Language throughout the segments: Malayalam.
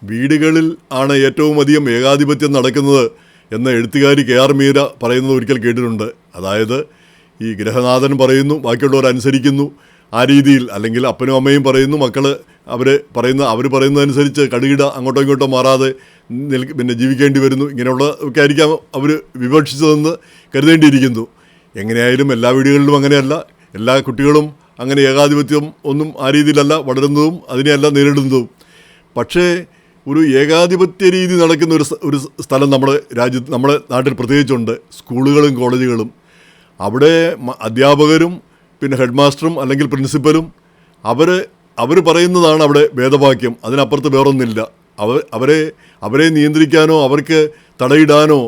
വീടുകളിൽ ആണ് ഏറ്റവും അധികം ഏകാധിപത്യം നടക്കുന്നത് എന്ന് എഴുത്തുകാരി KR മീര പറയുന്നത് ഒരിക്കൽ കേട്ടിട്ടുണ്ട്. അതായത് ഈ ഗൃഹനാഥൻ പറയുന്നു, ബാക്കിയുള്ളവർ അനുസരിക്കുന്നു, ആ രീതിയിൽ. അല്ലെങ്കിൽ അപ്പനും അമ്മയും പറയുന്നു, മക്കൾ അവർ പറയുന്നതനുസരിച്ച് കടുകിട അങ്ങോട്ടോ ഇങ്ങോട്ടോ മാറാതെ പിന്നെ ജീവിക്കേണ്ടി വരുന്നു. ഇങ്ങനെയുള്ള ഒക്കെ ആയിരിക്കാം അവർ വിവക്ഷിച്ചതെന്ന് കരുതേണ്ടിയിരിക്കുന്നു. എങ്ങനെയായാലും എല്ലാ വീടുകളിലും അങ്ങനെയല്ല, എല്ലാ കുട്ടികളും അങ്ങനെ ഏകാധിപത്യം ഒന്നും ആ രീതിയിലല്ല വളരുന്നതും അതിനെയല്ല നേരിടുന്നതും. പക്ഷേ ഒരു ഏകാധിപത്യ രീതി നടക്കുന്ന ഒരു സ്ഥലം നമ്മുടെ നാട്ടിൽ പ്രത്യേകിച്ചുണ്ട്, സ്കൂളുകളും കോളേജുകളും. അവിടെ അധ്യാപകരും പിന്നെ ഹെഡ് മാസ്റ്ററും അല്ലെങ്കിൽ പ്രിൻസിപ്പലും അവർ പറയുന്നതാണ് അവിടെ വേദവാക്യം. അതിനപ്പുറത്ത് വേറൊന്നില്ല. അവരെ നിയന്ത്രിക്കാനോ അവർക്ക് തടയിടാനോ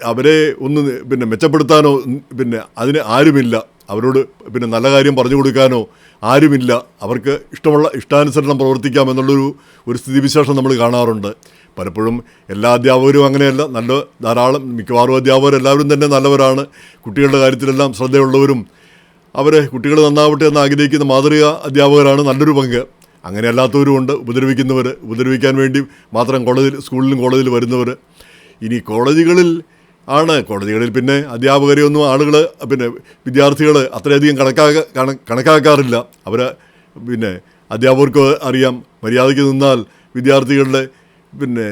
അവരെ ഒന്ന് പിന്നെ മെച്ചപ്പെടുത്താനോ പിന്നെ അതിന് ആരുമില്ല. അവരോട് പിന്നെ നല്ല കാര്യം പറഞ്ഞു കൊടുക്കാനോ ആരുമില്ല. അവർക്ക് ഇഷ്ടാനുസരണം പ്രവർത്തിക്കാമെന്നുള്ളൊരു സ്ഥിതിവിശേഷം നമ്മൾ കാണാറുണ്ട്. പലപ്പോഴും എല്ലാ അധ്യാപകരും അങ്ങനെയല്ല. ധാരാളം മിക്കവാറും അധ്യാപകരെല്ലാവരും തന്നെ നല്ലവരാണ്. കുട്ടികളുടെ കാര്യത്തിലെല്ലാം ശ്രദ്ധയുള്ളവരും കുട്ടികൾ നന്നാവട്ടെ എന്ന് ആഗ്രഹിക്കുന്ന മാതൃക അധ്യാപകരാണ് നല്ലൊരു പങ്ക്. അങ്ങനെയല്ലാത്തവരുമുണ്ട്, ഉപദ്രവിക്കാൻ വേണ്ടി മാത്രം സ്കൂളിലും കോളേജിൽ വരുന്നവർ. ഇനി കോളേജുകളിൽ പിന്നെ അധ്യാപകരെയൊന്നും ആളുകൾ പിന്നെ വിദ്യാർത്ഥികൾ അത്രയധികം കണക്കാക്കാറില്ല. പിന്നെ അധ്യാപകർക്ക് അറിയാം, മര്യാദയ്ക്ക് നിന്നാൽ വിദ്യാർത്ഥികളുടെ പിന്നെ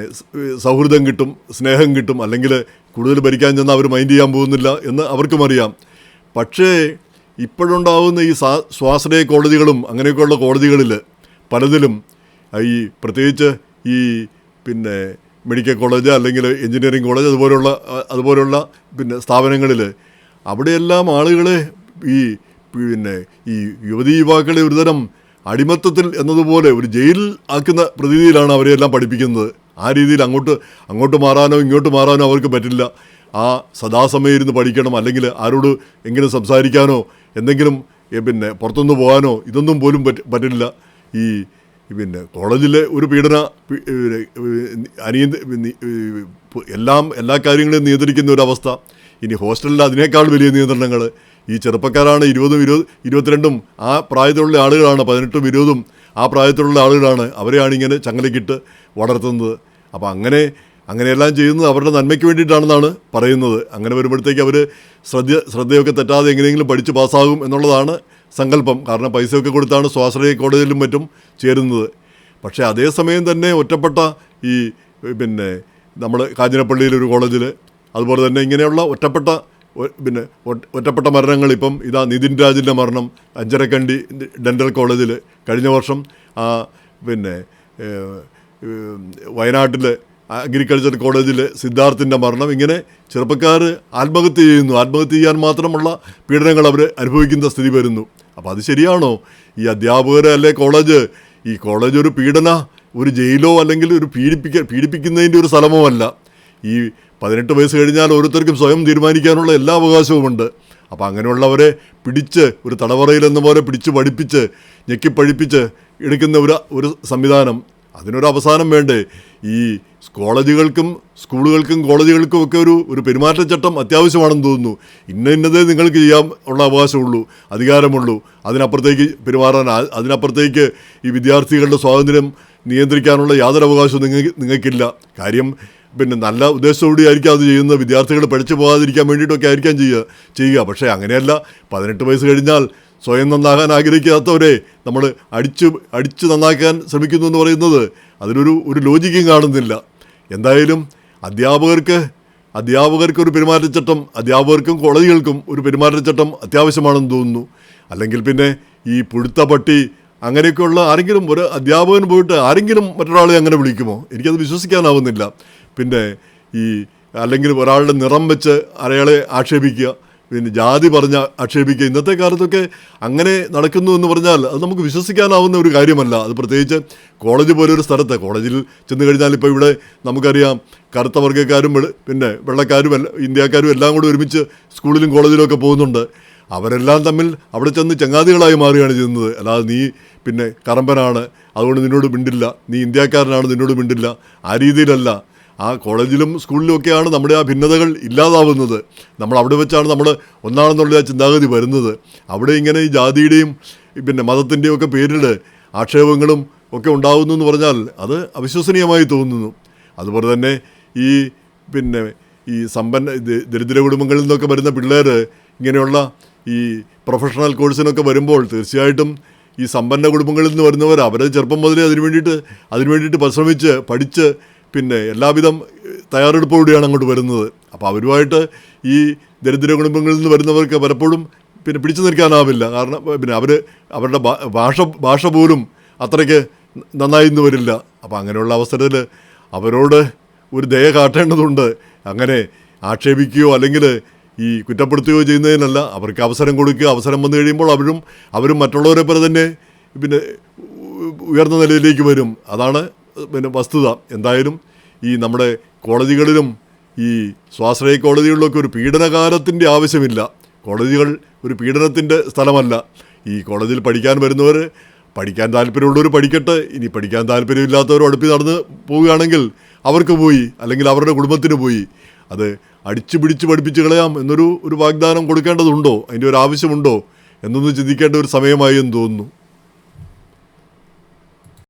സൗഹൃദം കിട്ടും, സ്നേഹം കിട്ടും. അല്ലെങ്കിൽ കൂടുതൽ ഭരിക്കാൻ ചെന്നാൽ അവർ മൈൻഡ് ചെയ്യാൻ പോകുന്നില്ല എന്ന് അവർക്കും അറിയാം. പക്ഷേ ഇപ്പോഴുണ്ടാകുന്ന ഈ സ്വാശ്രയ കോളേജുകളും അങ്ങനെയൊക്കെയുള്ള കോളേജുകളിൽ പലതിലും പ്രത്യേകിച്ച് പിന്നെ മെഡിക്കൽ കോളേജ് അല്ലെങ്കിൽ എഞ്ചിനീയറിംഗ് കോളേജ് അതുപോലുള്ള പിന്നെ സ്ഥാപനങ്ങളിൽ അവിടെയെല്ലാം ആളുകളെ പിന്നെ ഈ യുവാക്കളെ ഒരുതരം അടിമത്തത്തിൽ എന്നതുപോലെ ഒരു ജയിലിൽ ആക്കുന്ന പ്രതീതിയിലാണ് അവരെയെല്ലാം പഠിപ്പിക്കുന്നത്. ആ രീതിയിൽ അങ്ങോട്ട് മാറാനോ ഇങ്ങോട്ട് മാറാനോ അവർക്ക് പറ്റില്ല. സദാസമയം ഇരുന്ന് പഠിക്കണം, അല്ലെങ്കിൽ ആരോട് എങ്കിലും സംസാരിക്കാനോ എന്തെങ്കിലും പിന്നെ പുറത്തുനിന്ന് പോകാനോ ഇതൊന്നും പോലും പറ്റില്ല. പിന്നെ കോളേജിലെ ഒരു എല്ലാ കാര്യങ്ങളെയും നിയന്ത്രിക്കുന്ന ഒരവസ്ഥ. ഇനി ഹോസ്റ്റലിൽ അതിനേക്കാൾ വലിയ നിയന്ത്രണങ്ങൾ. ഈ ചെറുപ്പക്കാരാണ് 20, 22 ആ പ്രായത്തിലുള്ള ആളുകളാണ്, 18, 20 ആ പ്രായത്തിലുള്ള ആളുകളാണ്. അവരെയാണ് ഇങ്ങനെ ചങ്ങലക്കിട്ട് വളർത്തുന്നത്. അപ്പോൾ അങ്ങനെയെല്ലാം ചെയ്യുന്നത് അവരുടെ നന്മയ്ക്ക് വേണ്ടിയിട്ടാണെന്നാണ് പറയുന്നത്. അങ്ങനെ വരുമ്പോഴത്തേക്ക് അവർ ശ്രദ്ധയൊക്കെ തെറ്റാതെ എങ്ങനെയെങ്കിലും പഠിച്ച് പാസ്സാകും എന്നുള്ളതാണ് സങ്കല്പം. കാരണം പൈസയൊക്കെ കൊടുത്താണ് സ്വാശ്രയ കോളേജിലും മറ്റും ചേരുന്നത്. പക്ഷേ അതേസമയം തന്നെ ഒറ്റപ്പെട്ട പിന്നെ നമ്മൾ കാഞ്ഞിരപ്പള്ളിയിലൊരു കോളേജിൽ, അതുപോലെ തന്നെ ഇങ്ങനെയുള്ള ഒറ്റപ്പെട്ട മരണങ്ങൾ. ഇപ്പം നിതിൻ രാജിൻ്റെ മരണം അഞ്ചരക്കണ്ടി ഡെൻ്റൽ കോളേജിൽ, കഴിഞ്ഞ വർഷം പിന്നെ വയനാട്ടിൽ അഗ്രികൾച്ചർ കോളേജിൽ സിദ്ധാർത്ഥിൻ്റെ മരണം. ഇങ്ങനെ ചെറുപ്പക്കാർ ആത്മഹത്യ ചെയ്യുന്നു. ആത്മഹത്യ ചെയ്യാൻ മാത്രമുള്ള പീഡനങ്ങൾ അവർ അനുഭവിക്കുന്ന സ്ഥിതി വരുന്നു. അപ്പോൾ അത് ശരിയാണോ? ഈ അധ്യാപകർ അല്ലെ കോളേജ് ഒരു ജയിലോ അല്ലെങ്കിൽ ഒരു പീഡിപ്പിക്കുന്നതിൻ്റെ ഒരു സ്ഥലമോ അല്ല. ഈ 18 വയസ്സ് കഴിഞ്ഞാൽ ഓരോരുത്തർക്കും സ്വയം തീരുമാനിക്കാനുള്ള എല്ലാ അവകാശവുമുണ്ട്. അപ്പോൾ അങ്ങനെയുള്ളവരെ പിടിച്ച് ഒരു തടവറയിലെന്ന പോലെ പിടിച്ച് പഠിപ്പിച്ച് ഞെക്കിപ്പഴിപ്പിച്ച് എടുക്കുന്ന ഒരു സംവിധാനം, അതിനൊരു അവസാനം വേണ്ടേ? ഈ കോളേജുകൾക്കും സ്കൂളുകൾക്കും കോളേജുകൾക്കും ഒക്കെ ഒരു പെരുമാറ്റച്ചട്ടം അത്യാവശ്യമാണെന്ന് തോന്നുന്നു. ഇന്നതേ നിങ്ങൾക്ക് ചെയ്യാൻ ഉള്ള അവകാശമുള്ളൂ, അധികാരമുള്ളൂ. അതിനപ്പുറത്തേക്ക് പെരുമാറാൻ, അതിനപ്പുറത്തേക്ക് ഈ വിദ്യാർത്ഥികളുടെ സ്വാതന്ത്ര്യം നിയന്ത്രിക്കാനുള്ള യാതൊരു അവകാശവും നിങ്ങൾക്കില്ല. കാര്യം പിന്നെ നല്ല ഉദ്ദേശത്തോടെ ആയിരിക്കും അത് ചെയ്യുന്നത്, വിദ്യാർത്ഥികൾ പഠിച്ചു പോകാതിരിക്കാൻ വേണ്ടിയിട്ടൊക്കെ ആയിരിക്കാം ചെയ്യുക. പക്ഷേ അങ്ങനെയല്ല. 18 വയസ്സ് കഴിഞ്ഞാൽ സ്വയം നന്നാകാൻ ആഗ്രഹിക്കാത്തവരെ നമ്മൾ അടിച്ച് നന്നാക്കാൻ ശ്രമിക്കുന്നു എന്ന് പറയുന്നത് അതിനൊരു ലോജിക്കും കാണുന്നില്ല. എന്തായാലും അധ്യാപകർക്ക് ഒരു പെരുമാറ്റച്ചട്ടം, അധ്യാപകർക്കും കോളേജുകൾക്കും ഒരു പെരുമാറ്റച്ചട്ടം അത്യാവശ്യമാണെന്ന് തോന്നുന്നു. അല്ലെങ്കിൽ പിന്നെ ഈ പുഴുത്ത പട്ടി അങ്ങനെയൊക്കെയുള്ള ആരെങ്കിലും, ഒരു അധ്യാപകൻ പോയിട്ട് ആരെങ്കിലും മറ്റൊരാളെ അങ്ങനെ വിളിക്കുമോ? എനിക്കത് വിശ്വസിക്കാനാവുന്നില്ല. പിന്നെ അല്ലെങ്കിൽ ഒരാളുടെ നിറം വെച്ച് അയാളെ ആക്ഷേപിക്കുക, പിന്നെ ജാതി പറഞ്ഞ് ആക്ഷേപിക്കുക. ഇന്നത്തെ കാലത്തൊക്കെ അങ്ങനെ നടക്കുന്നു എന്ന് പറഞ്ഞാൽ അത് നമുക്ക് വിശ്വസിക്കാനാവുന്ന ഒരു കാര്യമല്ല. അത് പ്രത്യേകിച്ച് കോളേജ് പോലൊരു സ്ഥലത്ത്. കോളേജിൽ ചെന്ന് കഴിഞ്ഞാൽ ഇപ്പോൾ ഇവിടെ നമുക്കറിയാം, കറുത്ത വർഗ്ഗക്കാരും പിന്നെ വെള്ളക്കാരും ഇന്ത്യക്കാരും എല്ലാം കൂടി ഒരുമിച്ച് സ്കൂളിലും കോളേജിലും ഒക്കെ പോകുന്നുണ്ട്. അവരെല്ലാം തമ്മിൽ അവിടെ ചെന്ന് ചങ്ങാതികളായി മാറുകയാണ് ചെയ്യുന്നത്. അല്ലാതെ നീ പിന്നെ കറമ്പനാണ് അതുകൊണ്ട് നിന്നോട് മിണ്ടില്ല, നീ ഇന്ത്യക്കാരനാണ് നിന്നോട് മിണ്ടില്ല, ആ രീതിയിലല്ല. ആ കോളേജിലും സ്കൂളിലും ഒക്കെയാണ് നമ്മുടെ ആ ഭിന്നതകൾ ഇല്ലാതാവുന്നത്. നമ്മൾ അവിടെ വെച്ചാണ് നമ്മൾ ഒന്നാണെന്നുള്ള ആ ചിന്താഗതി വരുന്നത്. അവിടെ ഇങ്ങനെ ഈ ജാതിയുടെയും പിന്നെ മതത്തിൻ്റെയും ഒക്കെ പേരിൽ ആക്ഷേപങ്ങളും ഒക്കെ ഉണ്ടാകുന്നു എന്ന് പറഞ്ഞാൽ അത് അവിശ്വസനീയമായി തോന്നുന്നു. അതുപോലെ തന്നെ ഈ പിന്നെ ഈ ദരിദ്ര കുടുംബങ്ങളിൽ നിന്നൊക്കെ വരുന്ന പിള്ളേർ ഇങ്ങനെയുള്ള ഈ പ്രൊഫഷണൽ കോഴ്സിനൊക്കെ വരുമ്പോൾ തീർച്ചയായിട്ടും ഈ സമ്പന്ന കുടുംബങ്ങളിൽ നിന്ന് വരുന്നവർ അവർ ചെറുപ്പം മുതലേ അതിനു വേണ്ടിയിട്ട് പരിശ്രമിച്ച് പഠിച്ച് പിന്നെ എല്ലാവിധം തയ്യാറെടുപ്പോടുകൂടിയാണ് അങ്ങോട്ട് വരുന്നത്. അപ്പോൾ അവരുമായിട്ട് ഈ ദരിദ്ര കുടുംബങ്ങളിൽ നിന്ന് വരുന്നവർക്ക് പലപ്പോഴും പിന്നെ പിടിച്ചു നിൽക്കാനാവില്ല. കാരണം പിന്നെ അവരുടെ ഭാഷ പോലും അത്രയ്ക്ക് നന്നായിന്ന് വരില്ല. അപ്പോൾ അങ്ങനെയുള്ള അവസരത്തിൽ അവരോട് ഒരു ദയ കാട്ടേണ്ടതുണ്ട്. അങ്ങനെ ആക്ഷേപിക്കുകയോ അല്ലെങ്കിൽ ഈ കുറ്റപ്പെടുത്തുകയോ ചെയ്യുന്നതിനല്ല, അവർക്ക് അവസരം കൊടുക്കുക. അവസരം വന്നു കഴിയുമ്പോൾ അവരും മറ്റുള്ളവരെ പോലെ തന്നെ പിന്നെ ഉയർന്ന നിലയിലേക്ക് വരും. അതാണ് പിന്നെ വസ്തുത. എന്തായാലും ഈ നമ്മുടെ കോളേജുകളിലും ഈ സ്വാശ്രയ കോളേജുകളിലൊക്കെ ഒരു പീഡനകാലത്തിൻ്റെ ആവശ്യമില്ല. കോളേജുകൾ ഒരു പീഡനത്തിൻ്റെ സ്ഥലമല്ല. ഈ കോളേജിൽ പഠിക്കാൻ വരുന്നവർ പഠിക്കാൻ താല്പര്യമുള്ളവർ പഠിക്കട്ടെ. ഇനി പഠിക്കാൻ താല്പര്യമില്ലാത്തവർ അടുപ്പി നടന്ന് പോവുകയാണെങ്കിൽ അവർക്ക് പോയി, അല്ലെങ്കിൽ അവരുടെ കുടുംബത്തിന് പോയി. അത് അടിച്ചു പിടിച്ച് പഠിപ്പിച്ച് കളയാം എന്നൊരു വാഗ്ദാനം കൊടുക്കേണ്ടതുണ്ടോ, അതിൻ്റെ ഒരു ആവശ്യമുണ്ടോ എന്നൊന്ന് ചിന്തിക്കേണ്ട ഒരു സമയമായി എന്ന് തോന്നുന്നു.